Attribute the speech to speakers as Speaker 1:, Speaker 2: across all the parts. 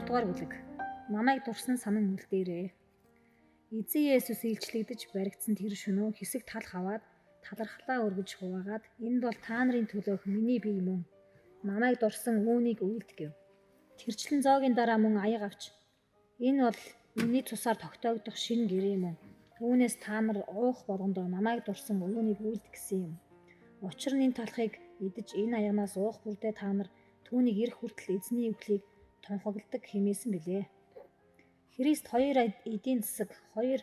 Speaker 1: дугаар бүлэг. Намайг дурсан санан үлдээрээ. Эзэн Есүс илчлэгдэж баригдсан тэр шөнөө хэсэг талх аваад талархлаа өргөж хуваагаад энд бол та нарын төлөөх миний бие мөн. Намайг дурсан үүнийг үйлд гэв. Тэрчлэн зоогийн дараа мөн аяг авч энэ бол миний цусаар тогтоогдох шинэ гэрээ мөн. Үүнээс та нар уух болгондоо намайг дурсан үүнийг үйлд гэсэн юм. Учир нь энэ талхыг идэж энэ аягнаас уух бүрдээ та нар түүнийг ирэх хүртэл эзний үхлийг тунхагладаг хэмээсэн билээ. Христ хоёр эдийн засаг, хоёр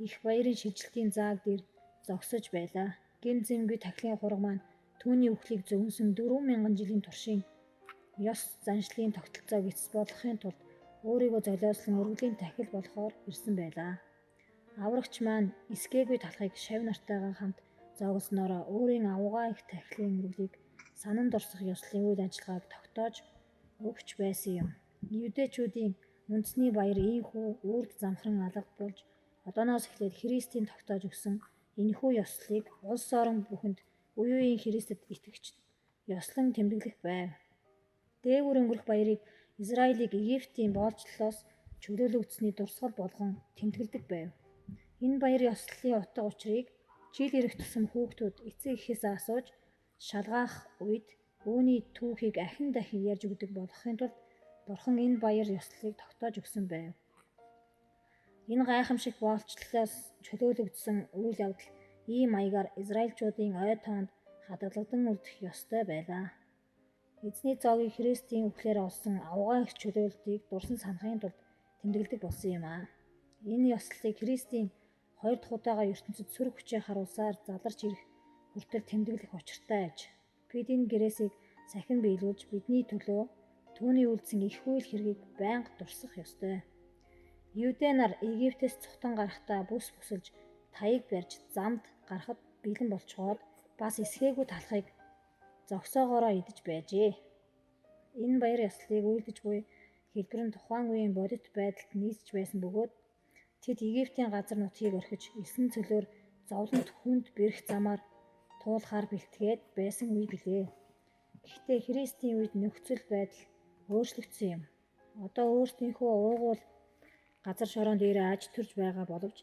Speaker 1: их баярын шилжилтийн зааг дээр зогсож байлаа. Гин зэмгүй тахилын хураг маань түүний үхлийг зөвнсөн 4000 жилийн туршийн ёс заншлын тогтолцоог эцэс болгохын тулд өөрийгөө золиослон өргөлийн тахил болохоор ирсэн байлаа. Аврагч маань эсгээгүй талхыг шав нартайгаа хамт зоглоснороо өөрийн авгаа их тахилын өргөлийг санан дурсах ёслолын үйл ажиллагааг тогтоож өгч байсан юм. Юудэчүүдийн үндэсний баяр ийхүү үрд замхран алга болж одооноос эхлээд Христийн тогтоож өгсөн энэхүү ёслолыг улс орон бүхэнд үе үеийн Христэд итгэгч ёслон тэмдэглэх байв. Дээгүүр өнгөрөх баярыг Израилийг Египтийн боолчлолоос чөлөөлөгдсөний дурсгал болгон тэмдэглэдэг байв. Энэ баяр ёслолын утга учирыг жил ирэх тусам хүүхдүүд эцэг эхээс асууж шалгаах үед үүний түүхийг ахин дахин ярьж өгдөг болгохын тулд Бурхан энэ баяр ёслолыг тогтоож өгсөн байв. Энэ гайхамшиг боолчлолоос чөлөөлөгдсөн үйл явдал ийм маягаар Израильчуудын ой тоонд хадгалагдан үлдэх ёстой байлаа. Эзний зоогийг Христийн үхлээр олсон авгаа их чөлөөлтийг дурсан санахын тулд тэмдэглэдэг болсон юм аа. Энэ ёслолыг Христийн хоёр дахь удаага ертөнцид сүрэг хүчээ харуулсаар заларч ирэх хүртэл тэмдэглэх учиртай аж. Бид энэ гэрээсийг сахин биелүүлж бидний төлөө түүний үлдсэн их үйл хэргийг байнга дурсах ёстой. Юудэ нар Египтээс цухтан гарахдаа бүс бүсэлж таяг барьж замд гарахад бэлэн болцоход бас эсгээгүй талхыг зогсоогоороо идэж байжээ. Энэ баяр ёслолыг үйлдэж буй хэлбэр нь тухайн үеийн бодит байдалд нийцж байсан бөгөөд тэд Египтийн газар нутгийг орхиж элсэн цөлөөр зовлонт хүнд бэрх замаар туулахаар бэлтгээд байсан үе билээ. Гэхдээ Христийн үед нөхцөл байдал өөрчлөгдсөн юм. Одоо өөрсдийнхөө уугуул газар шорон дээрээ аж төрж байгаа боловч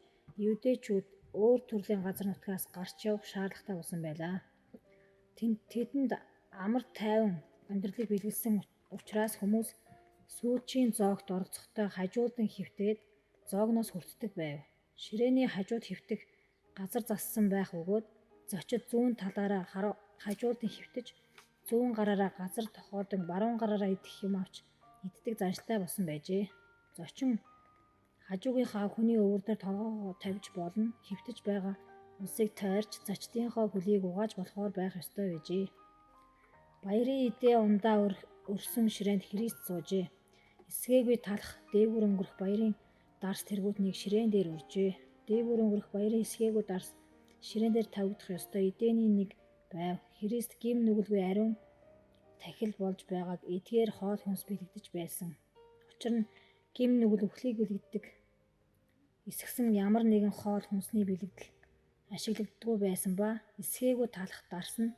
Speaker 1: юудэчүүд өөр төрлийн газар нутгаас гарч явах шаардлагатай болсон байлаа. Тэдэнд амар тайван амьдралыг бэлгэлсэн учраас хүмүүс сүүчийн зоогт оролцохдоо хажуудан хөвтгээд зоогноос хүртдэг байв. Ширээний хажууд хөвтөх газар зассан байх бөгөөд зочид зүүн талаараа хажуудан хөвтөж зүүн гараараа газар тохиолдог баруун гараараа идэх юм авч иддэг заншилтай болсон байжээ. Зочин хажуугийнхаа хүний өвөр дээр толгоо тавьж болно, хөвтөж байгаа улсыг тойрч зочдынхоо хөлийг угааж болохоор байх ёстой байжээ. Баярын идээ ундаа өрсөн ширээнд Христ суужээ. Эсгээгүй талх дээгүүр өнгөрөх баярын дарс тэргүүтнийг ширээн дээр үржээ. Дээгүүр өнгөрөх баярын эсгээгүй дарс ширээн дээр тавигдах ёстой эдээний нэг байв. Христ гим нүгэлгүй ариун тахил болж байгааг эдгээр хоол хүнс бэлэгдэж байсан. Учир нь гим нүгэл үхлийг бэлэгддэг эсгсэн ямар нэгэн хоол хүнсний бэлэгдэл ашиглагддаггүй байсан ба эсгээгүй талах дарс нь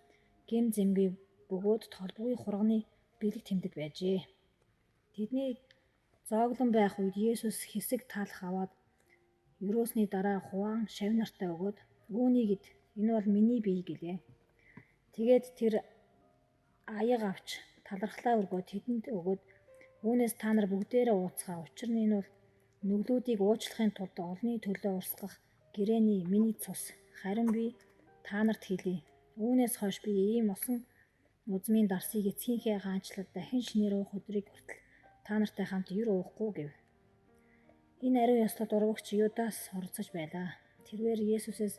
Speaker 1: гим зэмгүй бөгөөд толбогын хурганы бэлэг тэмдэг байжээ. Тэдний зооглон байх үед Есүс хэсэг талах аваад өрөөсний дараа хуваан шав нартай өгөөд үүнийг ид энэ бол миний бие гэлээ. Тэгээд тэр аяг авч талархлаа өргөөд тэдэнд өгөөд үүнээс та нар бүгдээрээ ууцгаа. Учир нь энэ бол нүглүүдийг уучлахын тулд олны төлөө урсгах гэрээний миний цус. Харин би та нарт хэлье. Үүнээс хойш би ийм усан узмын дарсыг эцгийнхээ хаанчлал дахин шинээр уух өдрийг хүртэл та нартай хамт ер уухгүй гэв. Энэ ариун ёслолд урвагч Юдас оролцож байлаа. Тэрээр Есүсээс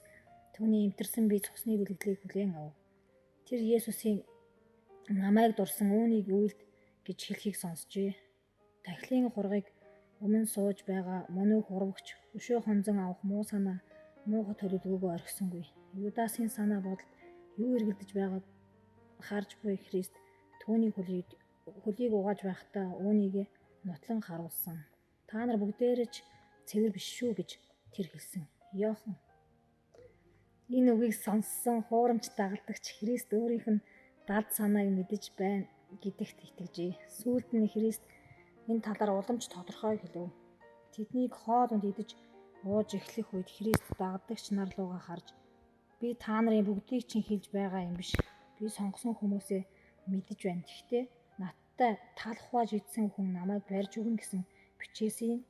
Speaker 1: түүний эмтэрсэн бие цусны бэлгэлийг хүлээн авав. Тэр Есүсийн намайг дурсан үүнийг үйлд гэж хэлхийг сонсжээ. Тахилын хургийг өмнө сууж байгаа мөнөөх урвагч өшөө хонзон авах муу санаа муухай төлөвлөгөөгөө орхисонгүй. Юдасын санаа бодолд юу эргэлдэж байгааг харж буй Христ түүний хөлийг угааж байхдаа үүнийг нотлон харуулсан. Та нар бүгдээрээ ч цэвэр биш шүү гэж тэр хэлсэн. Йохан энэ үгийг сонссон хуурамч дагалдагч Христ өөрийнх нь далд санааг мэдэж байна гэдэгт итгэжээ. Сүүлд нь Христ Энэ талаар уламж тодорхой хэлв. Тэднийг хоолунд идэж ууж эхлэх үед Христ дагдагч нар руугаа харж би та нарын бүгдийг чинь хэлж байгаа юм биш. Би сонгосон хүмүүсээ мэдэж байна. Гэхдээ надтай тал хувааж идсэн хүн намайг барьж өгнө гэсэн бичээсийн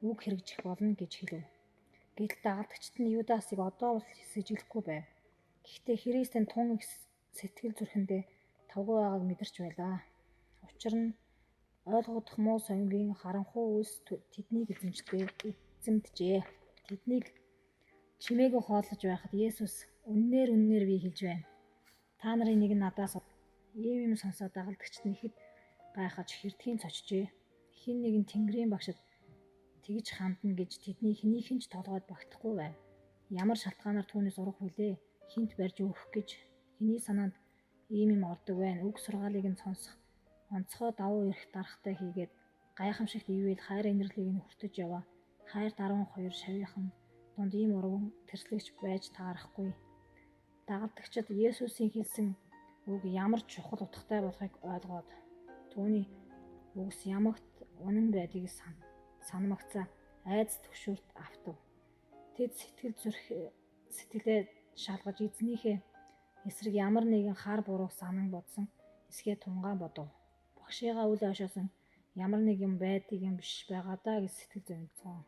Speaker 1: үг хэрэгжих болно гэж хэлв. Гэтэл дагдагчид нь Юдасыг одоо бол сэжиглэхгүй байв. Гэхдээ Христийн тун их сэтгэл зүрхэндээ тавгүй байгааг мэдэрч байлаа. Учир нь ойлгогдох муу соёмгийн харанхуй үйлс тэднийг эзэмджээ. Тэднийг чимээгүй хооллож байхад Есүс үннээр би хэлж байна. Та нарын нэг нь надаас ийм юм сонсоод дагалдагчид нь ихэд гайхаж хэрдхийн цочжээ. Хин нэгэн Тэнгэрийн багшид тэгж хандна гэж тэдний хэнийхэн ч толгойд багтахгүй байв. Ямар шалтгаанаар түүнээс урах вүлээ? Хинт барьж өгөх гэж хэний санаанд ийм юм ордог байна? Үг сургаалыг нь сонсох онцгой давуу эрх дарахтай хийгээд гайхамшигт ивэл хайр инэрлийг нь хүртэж яваа. Хайрт 12 шавьяхан донд ийм урван тэрслэгч байж таарахгүй. Дагалдагчид Есүсийн хэлсэн үг ямар чухал утгатай болохыг ойлгоод түүний үгс ямагт үнэн байдгийг санамагцаа айц төвшөрт автав. Тэд сэтгэлээ шалгаж эзнийхээ эсрэг ямар нэгэн хар бурууг санан бодсон эсгээ тунгаан бодов. Багшигаа үл хашаасан ямар нэг юм байдаг юм биш байгаа даа гэж сэтгэл зовцгоо.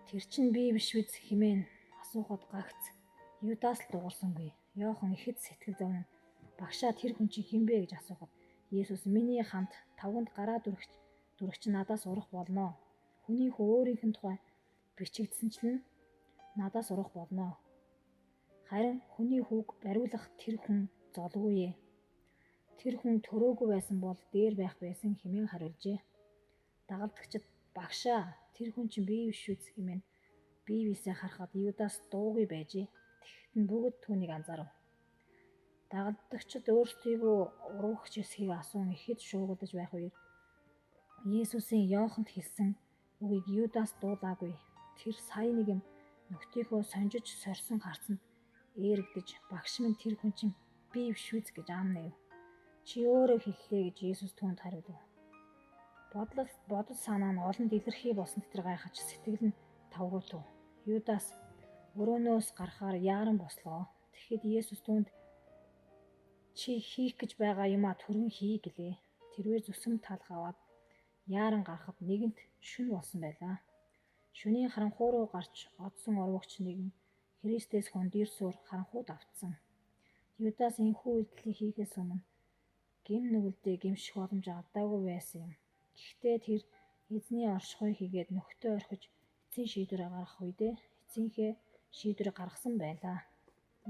Speaker 1: Тэр чинь би биш биз хэмээн асуухад гагц Юдас л дуурсангүй. Йохан ихэд сэтгэл зовно. Багшаа тэр хүн чинь хэн бэ гэж асуухад Есүс миний хамт тавганд гараа дүрэгч надаас урах болно. Хүний хүү өөрийнх нь тухай бичигдсэнчлэн надаас урах болно. Харин хүний хүүг бариулах тэр хүн золгүй ээ. Тэр хүн төрөөгүй байсан бол дээр байх байсан хэмээн хариулжээ. Дагалдагчид багшаа тэр хүн чинь бие биш үз хэмээн бие бисээ харахад Юдас дуугүй байжээ. Тэгэхэд нь бүгд түүнийг анзаарав. Дагалдагчид өөрсдийгөө уруугч эсхийг асуун ихэд шуугилдаж байх үеэр Есүсийн Иоханд хэлсэн үгийг Юдас дуулаагүй. Тэр сая нэг юм нөхдийнхөө сонжиж сорьсон харцанд эргэж багш минь тэр хүн чинь би биш үз гэж аамнав. Чи өөрөө хэллээ гэж Есүс түүнд хариулв. Бодол санаа нь олон дэлгэрхий болсон дотор гайхаж сэтгэл нь тавгуутав. Юдас өрөөнөөс гарахаар яаран бослоо. Тэгэхэд Есүс түүнд чи хийх гэж байгаа юмаа түргэн хий гэлээ. Тэрвээ зүсэм талх аваад яаран гарахад нэгэнт шүн болсон байлаа. Шөнийн харанхуй руу гарч одсон орвогч нэгэн Христээс хөндөрсөөр харанхуйд автсан. Юдас энэхүү үйлдэлийг хийхээс өмнө гим нүгэлдээ гимших боломж алдаагүй байсан юм. Гэхдээ тэр эзний оршихуй хийгээд нөхдөө орхиж эцсийн шийдвэрээ гаргах үедээ эцсийнхээ шийдвэрээ гаргасан байлаа.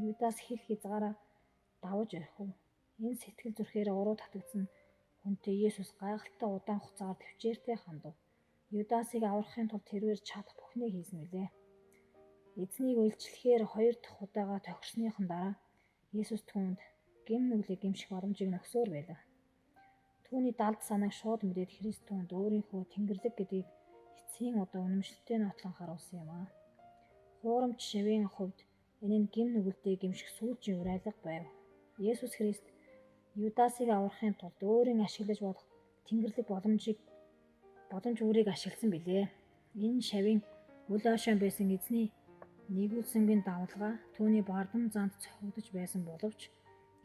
Speaker 1: Юдас хил хязгаараа давж орхив. Энэ сэтгэл зүрхээр уруу татагдсан хүнтэй Есүс гайхалтай удаан хугацаагаар төвчээртэй хандав. Юдасыг аврахын тулд тэрвэр чадах бүхнээ хийсэн билээ. Эзнийг үйлчлэхээр 2 дахь удаага тохирсныхан дараа Есүс түүнд гим нүглийг гимших боломжийг өгсөөр байлаа. Түүний далд санааг шууд мэдээд Христ түүнд өөрийнхөө Тэнгэрлэг гэдгийг эцсийн удаа үнэмшилтэй нотлон харуулсан юм аа. Хуурамч шавийн хувьд энэ нь гим нүгэлтэйг гимших сүүлчийн уриалга байв. Есүс Христ Юдасыг аврахын тулд өөрийн ашиглаж болох Тэнгэрлэг боломж үүрийг ашигласан билээ. Энэ шавийн үл ойшон байсан эзний нэгүүлсэнгийн давалгаа түүний бардам занд цохигдож байсан боловч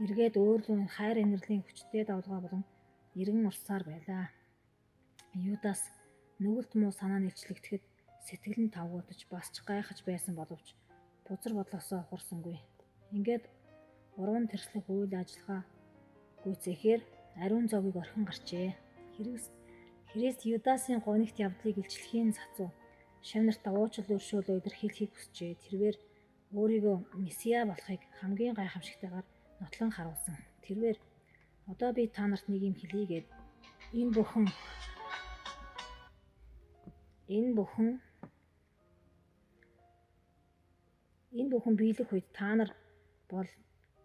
Speaker 1: эргээд өөрлөө хайр инэрлийн хүчтэй давалгаа болон эргэн урсаар байлаа. Юдас нүгэлт муу санаа нийцлэгдэхэд сэтгэл нь тавгуутаж бас ч гайхаж байсан боловч бузар бодлосоо ухарсангүй. Ингээд урван тэрслэх үйл ажиллагаа гүйцэхээр ариун зоогийг орхин гарчээ. Христ Юдасын гонигт явдлыг илчлэхийн цацуу шав нартаа уучлал өршөөлөө илэрхийлэхийг хүсчээ. Тэрвэр өөрийгөө месиа болохыг хамгийн гайхамшигтайгаар нотлон харуулсан. Тэрвэр одоо би та нарт нэг юм хэлье гээд энэ бүхэн биелэх үед та нар бол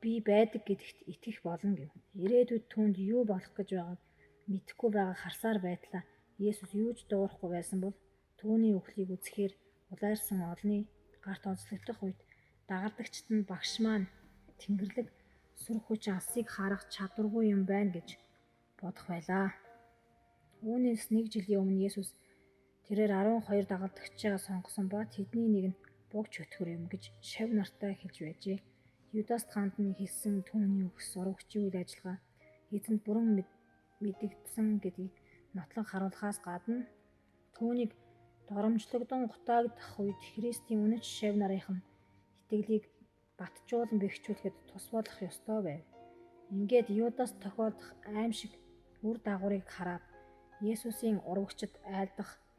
Speaker 1: би байдаг гэдэгт итгэх болно гэв. Ирээдүйд түүнд юу болох гэж байгааг мэдэхгүй байгаа харсаар байтлаа Есүс юу ч дуурахгүй байсан бол түүний үхлийг үзэхээр улайрсан олны гарт онцлогдох үед дагалдагчид нь багш маань Тэнгэрлэг сүр хүч алсыг харах чадваргүй юм байна гэж бодох байлаа. Үүнээс 1 жилийн өмнө Есүс тэрээр 12 дагалдагчаа сонгосон ба тэдний нэг нь буг чөтгөр юм гэж шав нартай хэлж байжээ. Юдаст хандны хэлсэн түүний өгс урвагчийн үйл ажиллагаа эзэнд бүрэн мэдэгдсэн гэдгийг нотлон харуулахаас гадна түүнийг доромжлогдсон гутаагдах үед Христийн үнэт шав нарынхан итгэлийг батжуулан бэхжүүлэхэд тус болох ёстой байв. Ингээд Юдаст тохиолдох аимшиг үр дагаврыг хараад Есүсийн урвагчид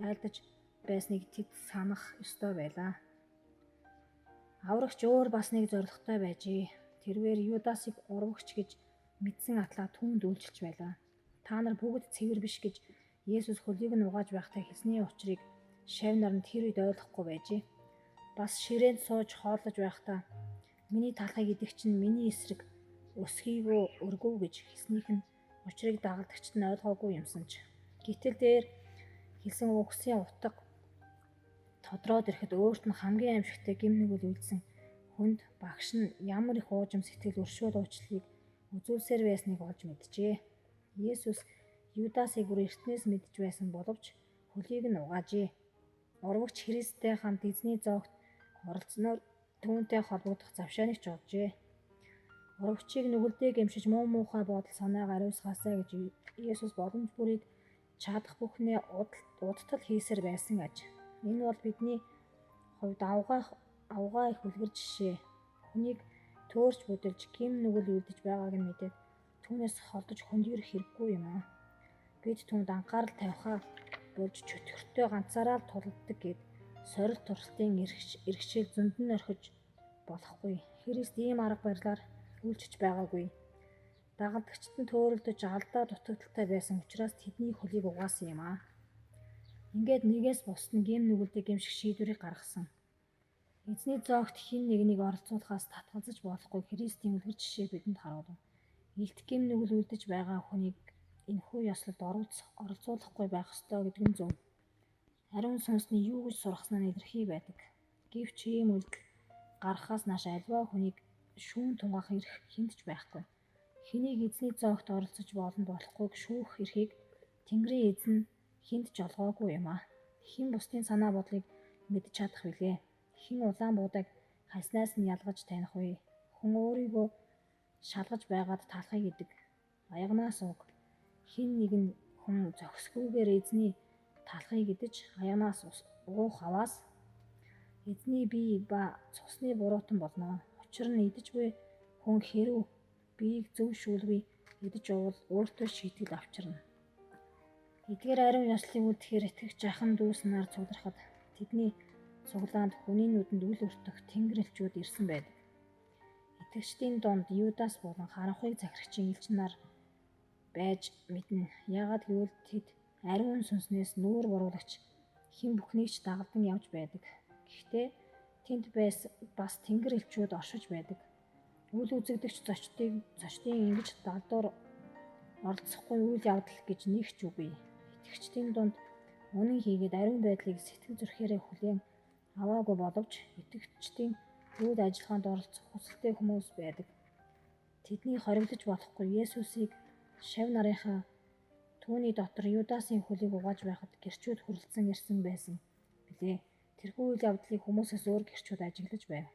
Speaker 1: айлдаж байсныг тэд санах ёстой байлаа. Аврагч өөр бас нэг зорилготой байжээ. Тэрээр Юдасыг урвагч гэж мэдсэн атлаа түүнд үйлчилж байлаа. Та нар бүгд цэвэр биш гэж Есүс хөлийг нь угааж байхдаа хэлсний учрыг шав нар нь тэр үед ойлгохгүй байжээ. Бас ширээнд сууж хооллож байхдаа миний талхыг идэх чинь миний эсрэг өсхийгөө өргөв гэж хэлснийх нь учрыг дагалдагчид нь ойлгоогүй юмсанч. Гэтэл дээр хэлсэн үгсийн утга тодроод ирэхэд өөрт нь хамгийн аимшигтай гэм нүгэл үйлдсэн хүнд багш нь ямар их уужим сэтгэл өршөөл уучлалыг үзүүлсээр байсныг олж мэджээ. Есүс Юдасыг бүр эртнээс мэдж байсан боловч хөлийг нь угаажээ. Урвагч Христтэй хамт эзний зоогт оролцсноор түүнтэй холбогдох завшааныг ч олжээ. Урвагчийг нүгэлдээ гэмшиж муухай бодол санааг ариусгаасаа гэж Есүс боломж бүрийг чадах бүхнээ удтал хийсээр байсан аж. Энэ бол бидний хувьд авгаа их үлгэр жишээ. Хүнийг төөрч бүдэлж гэм нүгэл үлдэж байгааг нь мэдээд түүнээс холдож хөндөрөх хэрэггүй юм аа. Бид түүнд анхаарал тавихаа болж чөтгөртөө ганцаараа тулддаг гэд сорилт туршилтын иргэшэл зөндөнд орхиж болохгүй. Христ ийм арга барилаар үйлчилж байгаагүй. Дагалдагчид нь төөрөлдөж алдаа дутагдaltaй байсан учраас тэдний хөлийг угаасан юм аа. Ингээд нэгээс бусд нь гэм нүгэлдээ гэмших шийдвэрийг гаргасан. Эзний зоогт хэн нэгнийг оролцуулахаас татгалзаж болохгүй Христийн үлгэр жишээ бидэнд харуулв. Илт гэм нүгэл үлдэж байгаа хүнийг энэхүү ёслолд оролцуулахгүй байх ёстой гэдэг нь зөв. Ариун сүнсний юу гэж сургасан нь илэрхий байдаг. Гэвч ийм үйлдэл гаргахаас нааш альва хүнийг шүүн тунгаах эрх хүнд ч байхгүй. Хэнийг эзний зоогт оролцож болонд болохгүйг шүүх эрхийг Тэнгэрийн эзэн хүнд ч олгоогүй юм аа. Хэн бусдын санаа бодлыг мэдж чадах вүлээ? Хэн улаан буудаг хаснаас нь ялгаж таних вэ? Хүн өөрийгөө шалгаж байгаад талахыг идэг. Аягнаас уг. Хэн нэгэн хүн зохисгүйгээр эзний талахыг идэж аягнаас уух аваас эзний бие ба цусны буруутан болно. Учир нь идэж буй хүн хэрв биеийг зөв шүүлгүй идэж уувал өөртөө шийтгэл авчирна. Эдгээр ариун ёслолыг үлдэхээр итгэгч ахын дүүс нар цугларахад тэдний цуглаанд хүний нүдэнд үл өртөх тэнгэрлэгчүүд ирсэн байдаг. Итгэгчдийн донд Юдас болон харанхуй захирагчийн элч нар байж мэднэ. Яагаад гэвэл тэд ариун сүнснээс нүүр буруулагч хэн бүхнийг ч дагалдан явж байдаг. Гэхдээ тэнд бас тэнгэр элчүүд оршиж байдаг. Үл үзэгдэгч зочдын ингэж далдуур оролцохгүй үйл явдал гэж нэг ч үгүй. Итгэгчдийн дунд үнэн хийгээд ариун байдлыг сэтгэл зүрхээрээ хүлээн аваагүй боловч итгэгчдийн үйл ажиллагаанд оролцох хүсэлтэй хүмүүс байдаг. Тэдний хориглож болохгүй Есүсийг шав нарынхаа түүний дотор Юдасын хөлийг угааж байхад гэрчүүд хүрлцэн ирсэн байсан билээ. Тэрхүү үйл явдлыг хүмүүсээс өөр гэрчүүд ажиглаж байв.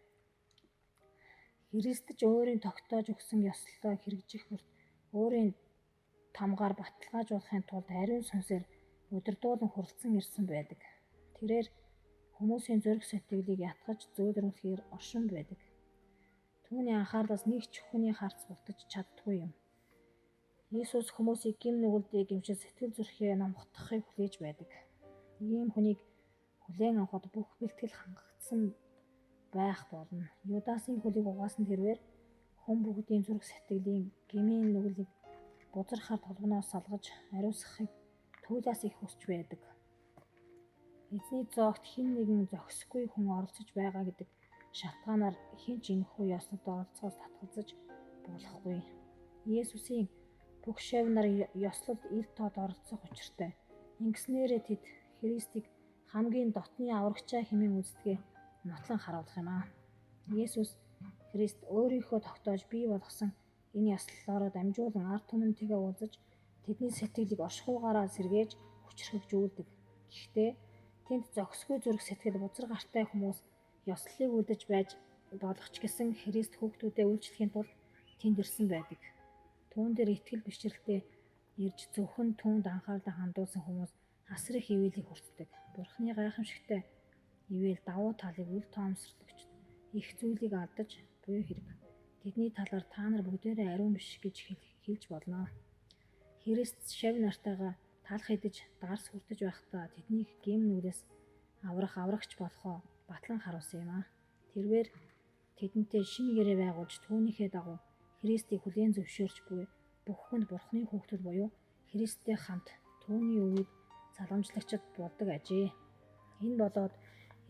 Speaker 1: Христч өөрийн тогтоож өгсөн ёслолоо хэрэгжих бүрт өөрийн тамгаар баталгаажуулахын тулд ариун сүнсээр удирдуулан хүрлцэн ирсэн байдаг. Тэрээр хүмүүсийн зүрх сэтгэлийг ятгаж зөөлрүүлэхээр оршин байдаг. Түүний анхаарлаас нэг ч хүний харц бултаж чаддаггүй юм. Есүс хүмүүсийг гэм нүгэлдээ гэмшиж сэтгэл зүрхээ номготохыг хүлээж байдаг. Ийм хүнийг хүлээн авахд бүх бэлтгэл хангагдсан байх болно. Юдасын хөлийг угаасан тэрээр хүн бүгдийн зүрх сэтгэлийн гмийн нүглийг бузархаар толгоноос салгаж ариусгахыг туйлаас их хүсч байдаг. Эзний зоогт хэн нэгэн зохисгүй хүн оролцож байгаа гэдэг шалтгаанаар хэн ч энэхүү ёслолд оролцохоос татгалзаж болохгүй. Есүсийн бүх шав нар ёслолд ил тод оролцох учиртай. Ингэснээрээ тэд Христийг хамгийн дотны аврагчаа хэмээн үздгээ нотлон харуулах юм аа. Есүс Христ өөрийнхөө тогтоож бий болгосон энэ ёслолоороо дамжуулан ард түмэнтэйгээ уулзаж тэдний сэтгэлийг оршихуйгаараа сэргээж хүчрхэгжүүлдэг. Гэхдээ тэнд зохисгүй зүрх сэтгэл бузар гартай хүмүүс ёслолыг үлдэж байж болох ч гэсэн Христ хүүхдүүдэд үйлчлэхийн тулд тэнд ирсэн байдаг. Түүн дээр итгэл бишрэлтэй ирж зөвхөн түүнд анхаарлаа хандуулсан хүмүүс асар их ивэлийг хүртдэг. Бурхны гайхамшигтай ивэл давуу талыг үл тоомсордогч их зүйлийг алдаж буй хэрэг. Тэдний талаар та нар бүгдээрээ ариун биш гэж хэлж болно. Христ шав нартайгаа талах идэж дарс хүртэж байхдаа тэднийг гэм нүглээс аврагч болохоо батлан харуулсан юм аа. Тэрээр тэдэнтэй шинэ гэрээ байгуулж түүнийхээ дагуу Христийг хүлээн зөвшөөрч буй бүх хүнд Бурхны хүүхдүүд буюу Христтэй хамт түүний үгийг заламжлагчд болдог ажээ. Энэ болоод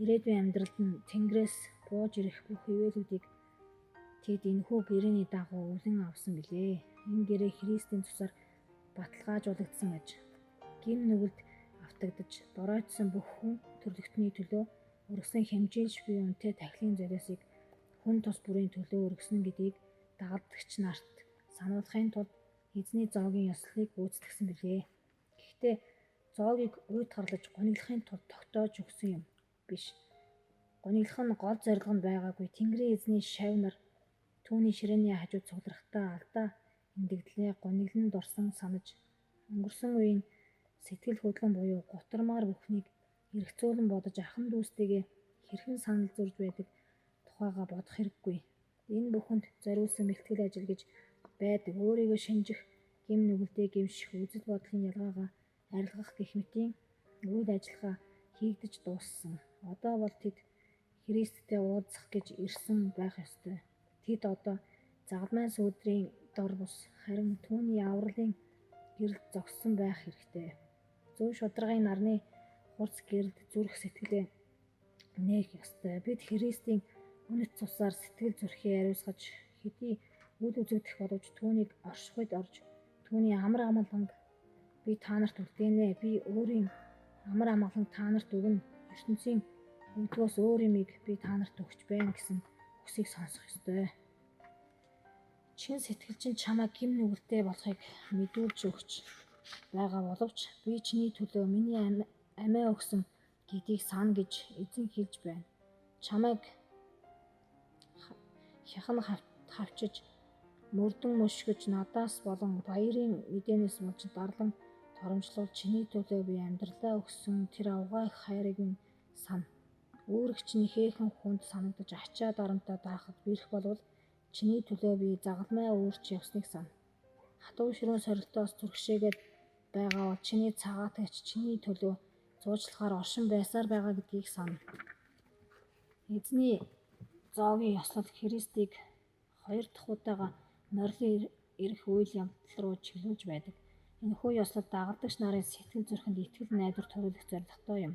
Speaker 1: ирээдүйн амьдралд нь Тэнгэрээс бууж ирэх бүх ивэлүүдийг тэд энэхүү гэрээний дагуу өвлөн авсан билээ. Энэ гэрээ Христийн цусаар баталгаажуулагдсан аж. Гим нүгэлд автагдаж доройтсон бүх хүн төрлөختний төлөө өргөсөн хэмжээлж буй үнэтэй тахилын золиосыг хүн тус бүрийн төлөө өргөсөн гэдгийг дагалдагч нарт сануулахын тулд эзний зоогийн ёслолыг гүйцэтгэсэн билээ. Гэхдээ зоогийг уйтгарлаж гониглохын тулд тогтоож өгсөн юм биш. Гониглох нь гол зорилго нь байгаагүй. Тэнгэрийн эзний шав нар түүний ширээний хажууд цугларахтаа алдаа эндэгдлээ гониглон дурсан санаж өнгөрсөн үеийн сэтгэл хөдлөн буюу гутармаар бүхнийг эргцүүлэн бодож ахын дүүстэйгээ хэрхэн санал зурж байдаг тухайга бодох хэрэггүй. Энэ бүхэнд зориулсан бэлтгэл ажил гэж байдаг. Өөрийгөө шинжих, гим нүгэлдээ гимших, үзэл бодлын ялгаагаа арилгах гэх мэтийн үйл ажиллагаа хийгдэж дууссан. Одоо бол тэд Христтэй уулзах гэж ирсэн байх ёстой. Тэд одоо загалмайн сүүдрийн дор бус харин түүний авралын гэрэлд зогссон байх хэрэгтэй. Зөв шударгын нарны хурц гэрэлд зүрх сэтгэлээ нээх ёстой. Бид Христийн үнэт цусаар сэтгэл зүрхээ ариусгаж хэдий үл үзэгдэх боловч түүнийг оршихуйд орж түүний амар амгаланг би та нарт үлдээнэ. Би өөрийн амар амгаланг та нарт өгнө. ертөнцийн өгдгөөс өөр юмыг би та нарт өгч байна гэсэн үгсийг сонсох ёстой. Чин сэтгэл чинь чамайг гим нүгэлтэй болохыг мэдүүлж өгч байгаа боловч би чиний төлөө миний амиа өгсөн гэдгийг сана гэж эзэн хэлж байна. Чамайг хяхан хавчиж мөрдөн мөшгөж надаас болон баярын мэдээнээс болж дарлан торомжлуул чиний төлөө би амьдралаа өгсөн тэр авгай хайрыг минь сана. Өөрөгч нь ихээхэн хүнд санагдаж ачаа дарамтаа даахад бэрх болвол чиний төлөө би загалмай өөрч явсныг сана. Хатуу ширүүн сорилтоос зүрхшээгээд байгаа бол чиний цагаатагч чиний төлөө зуучлахаар оршин байсаар байгаа гэдгийг сана. Эзний зоогийн ёслол Христийг хоёр дахь удаага морилон ирэх үйл явдал руу чиглүүлж байдаг. Энэхүү ёслол дагалдагч нарын сэтгэл зүрхэнд итгэл найдвар төрүүлэх зорилготой юм.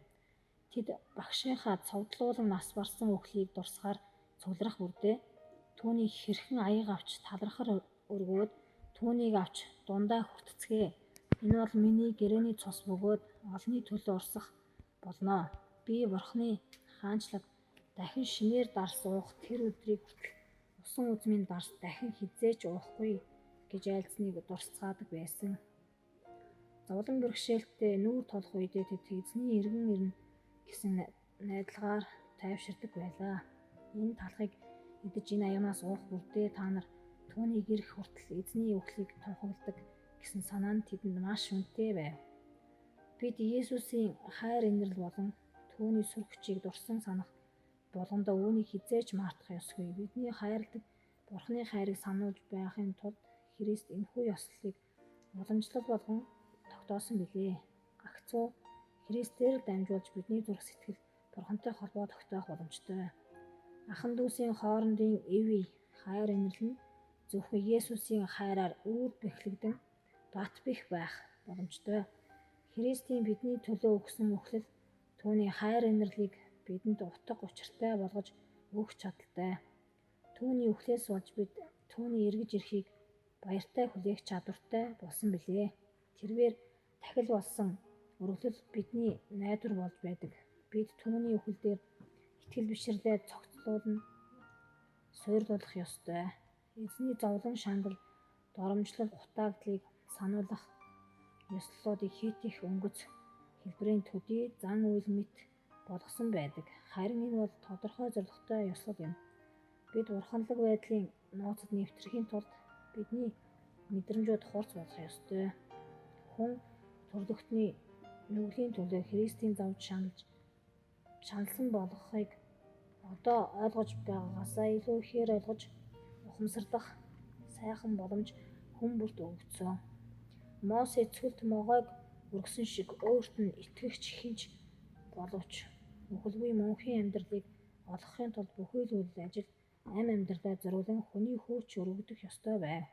Speaker 1: Тэд багшийнхаа цовдлуулан нас барсан өхлийг дурсахаар цугларах бүрдээ түүнийг хэрхэн аяг авч талархар өргөөд түүнийг авч дундаа хүртцгээ. Энэ бол миний гэрээний цус бөгөөд олны төлөө урсах болно. Би Бурхны хаанчлаг дахин шинээр дарс уух тэр өдрийг хүртэл усан үзмийн дарс дахин хизээч уухгүй гэж айлдсныг дурсцаадаг байсан. Зовлон бэрхшээлтэй нүүр толох үедээ тэд эзний эргэн ирнэ гэсэн найдалгаар тайвширдаг байлаа. Энэ талхыг идэж энэ аюунаас уух бүрдээ та нар түүнийг ирэх хүртэл эзний үхлийг тунхагладаг гэсэн санаа нь тэдэнд маш үнэтэй байв. Бид Есүсийн хайр инэрл болон түүний сүр хүчийг дурсан санах болгондоо үүнийг хизээч мартах ёсгүй. Бидний хайрладаг Бурхны хайрыг сануулж байхын тулд Христ энэхүү ёслолыг уламжлал болгон тогтоосон билээ. Гагцуу Христээр дамжуулж бидний зүрх сэтгэл Бурхантай холбоо тогтоох боломжтой. Ахан дүүсийн хоорондын эвий хайр инэрл нь зөвхөн Есүсийн хайраар үүр бэхлэгдэн бат бэх байх боломжтой. Христийн бидний төлөө өгсөн үхлэл түүний хайр инэрлийг бидэнд утга учиртай болгож өгч чадaltaй. Түүний үхлээс болж бид түүний эргэж ирэхийг баяртай хүлээх чадвартай болсон билээ. Тэрээр тахил болсон өргөлөл бидний найдвар болж байдаг. Бид түүний үхэл дээр итгэл бишрлээ цогцлуулна, суйрлуулах ёстой. Эзний зовлон шангал, доромжлол, утааглалыг сануулах ёслолоодыг хит их өнгөц хэлбэрийн төдий зан үйл мэт болгосон байдаг. Харин энэ бол тодорхой зорилготой ёслол юм. Бид бурханлаг байдлын нууцад нэвтрэхийн тулд бидний мэдрэмжүүд хурц болох ёстой. Хүн төрлөختний нүглийн төлөө Христийн зовж шаналсан болгохыг одоо ойлгож байгаагаасаа илүү ихээр ойлгож ухамсарлах сайхан боломж хүн бүрт өгөгдсөн. Мосе цөлд могойг өргөсөн шиг өөрт нь итгэгч хинч боловч үхэлгүй мөнхийн амьдралыг олгохын тулд бүхий л үйл ажил амь амьдралаа зориулан хүний хүүч өргөдөх ёстой байв.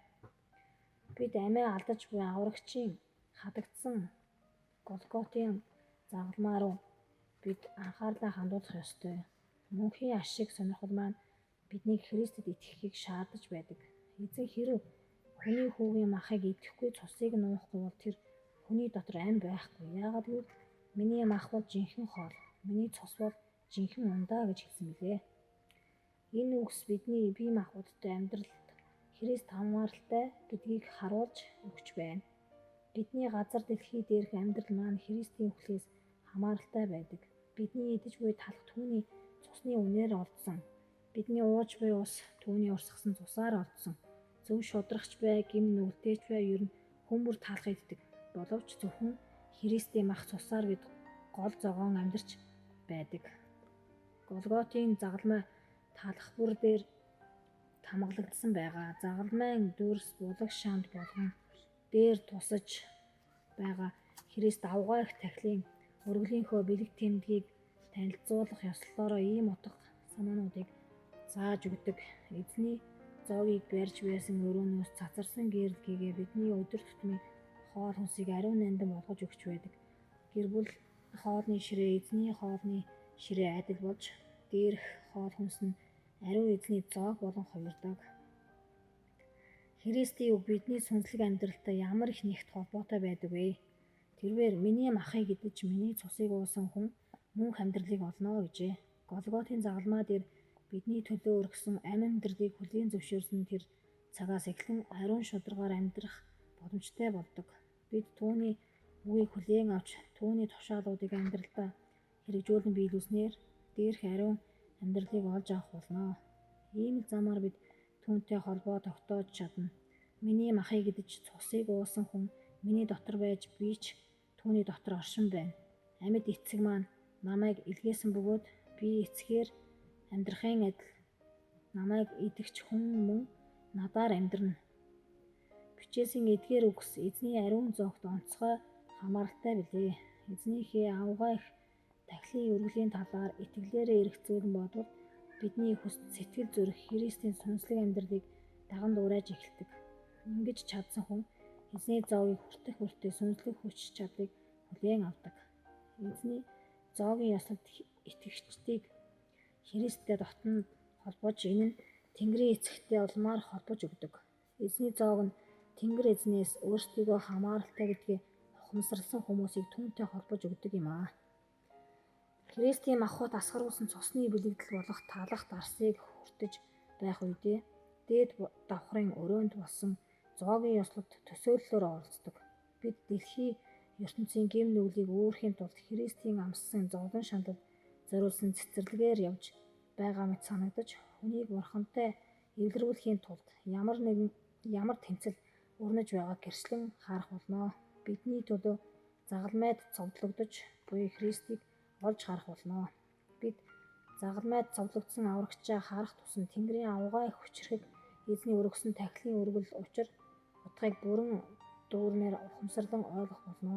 Speaker 1: Бид амиа алдаж буй аврагчийн хадагдсан Голготын загалмаа руу бид анхаарлаа хандуулах ёстой. Мөнхийн ашиг сонирхол маань биднийг Христэд итгэхийг шаардаж байдаг. Эзэн хэрэв хүний хүүгийн махыг идэхгүй цусыг нуухгүй бол тэр хүний дотор ам байхгүй. Яагаад гэвэл миний мах бол жинхэнэ хоол, миний цус бол жинхэнэ ундаа гэж хэлсэн билээ. Энэ үгс бидний бие махбодтой амьдралд Христ хамааралтай гэдгийг харуулж өгч байна. Бидний газар дэлхий дээрх амьдрал маань Христийн үхлээс хамааралтай байдаг. Бидний идэж буй талх түүний цусны үнээр олдсон. Бидний ууж буй ус түүний урсгасан цусаар олдсон. Зөв шудрагч бай, гим нүгэлтэйч бай, ер нь хүмүүр талх иддэг. Боловч зөвхөн Христийн мах цусаар бид гол зогоон амьдарч байдаг. Голготын загалмай талх бүр дээр хамглагдсан байгаа. Загалмайн дүрс булаг шамд болгон дээр тусаж байгаа Христ авгаа их тахилын өргөлийнхөө бэлэг тэмдгийг танилцуулах ёслолоороо ийм утга санаануудыг зааж өгдөг. Эзний зоогийг барьж байсан өрөөнөөс цацарсан гэрэлгээгээ бидний өдөр тутмын хоол хүнсийг ариун нандин болгож өгч байдаг. Гэр бүл хоолны ширээ эзний хоолны ширээ адил болж дээрх хоол хүнс нь ариун эзний зоог болон хувирдаг. Христийн үг бидний сүнслэг амьдралтай ямар их нэгт холбоотой байдаг вэ? Тэрээр миний махыг идэж миний цусыг уусан хүн мөнх амьдралыг олно гэжээ. Голготын загалмаа дээр бидний төлөө өргөсөн амь амьдралыг хүлээн зөвшөөрсөн тэр цагаас эхлэн ариун шударгаар амьдрах боломжтой болдог. Бид түүний үгийг хүлээн авч түүний тушаалуудыг амьдралдаа хэрэгжүүлэн биелүүлснээр дээрх ариун амьдралыг олж авах болно. Ийм л замаар бид түүнтэй холбоо тогтоож чадна. Миний махыг идэж цусыг уусан хүн миний дотор байж би ч түүний дотор оршин байна. Амьд эцэг маань намайг илгээсэн бөгөөд би эцгээр амьдрахын адил намайг идэгч хүн мөн надаар амьдрна. Бичээсийн эдгээр үгс эзний ариун зоогт онцгой хамааралтай билээ. Эзнийхээ авгаа их тахилын өргөлийн талаар итгэлээрээ эргцүүлэн бодвол бидний хүсэл сэтгэл зүрх Христийн сүнслэг амьдралыг даган дуурайж эхэлдэг. Ингэж чадсан хүн эзний зоогийг хүртэх хүртээ сүнслэг хүч чадлыг хүлээн авдаг. Эзний зоогийн ёслолд итгэгчдийг Христтэй дотнод холбож энэ нь Тэнгэрийн эцэгтэй улмаар холбож өгдөг. Эзний зоог нь Тэнгэр эзнээс өөрсдийгөө хамааралтай гэдгээ ухамсарласан хүмүүсийг түүнтэй холбож өгдөг юм аа. Христийн махбод асгаруулсан цусны бэлэгдэл болох талах дарсыг хүртэж байх үедээ дээд давхрын өрөөнд болсон зоогийн ёслолд төсөөллөөр оролцдог. Бид дэлхий ертөнцийн гэм нүглийг өөрхийн тулд Христийн амссан зовлон шаналд зориулсан цэцэрлэгээр явж байгаа мэт санагдаж хүнийг бурхантай эвлэрүүлэхийн тулд ямар тэмцэл өрнөж байгааг гэрчлэн харах болно. Бидний төлөө загалмайд цовдлогдож буй Христийг олж харах болно. Бид загалмайд цовдлогдсон аврагчаа харах тусам Тэнгэрийн авгаа их хүчрхэг эзний өргөсөн тахилын өргөл учир утгыг бүрэн дүүрнээр ухамсарлан ойлгох болно.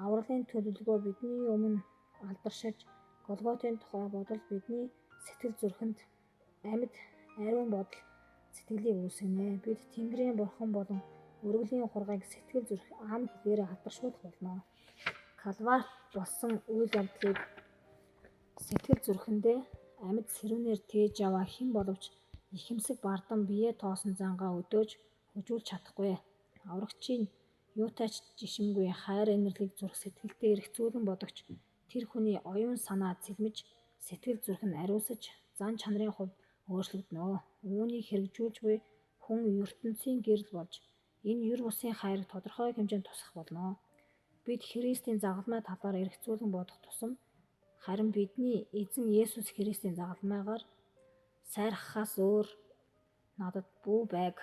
Speaker 1: Авралын төлөвлөгөө бидний өмнө алдаршиж Голготын тухай бодол бидний сэтгэл зүрхэнд амьд ариун бодол сэтгэлийг үүсгэнэ. Бид Тэнгэрийн бурхан болон өргөлийн хургыг сэтгэл зүрх ам хэлээр алдаршуулах болно. Калварт болсон үйл явдлыг сэтгэл зүрхэндээ амьд сэрүүнээр тээж яваа хэн боловч ихэмсэг бардан бие тоосон зангаа өдөөж хөжүүлж чадахгүй. Аврагчийн юутай ч жишимгүй хайр инэрлийг зүрх сэтгэлдээ эргцүүлэн бодогч тэр хүний оюун санаа цэлмэж сэтгэл зүрх нь ариусаж зан чанарын хувьд өөрчлөгдөнө. Үүнийг хэрэгжүүлж буй хүн ертөнцийн гэрэл болж Энэ юр бусын хайрыг тодорхой хэмжээнд тусах болно. Бид Христийн загалмай талаар эргцүүлэн бодох тусам харин бидний эзэн Есүс Христийн загалмайгаар сайрхахаас өөр надад бүү байг.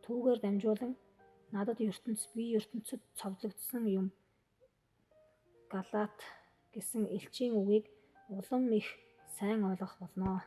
Speaker 1: Түүгээр дамжуулан надад бие ертөнцид цовдлогдсон юм. Галаат гэсэн элчийн үгийг улам их сайн ойлгох болно.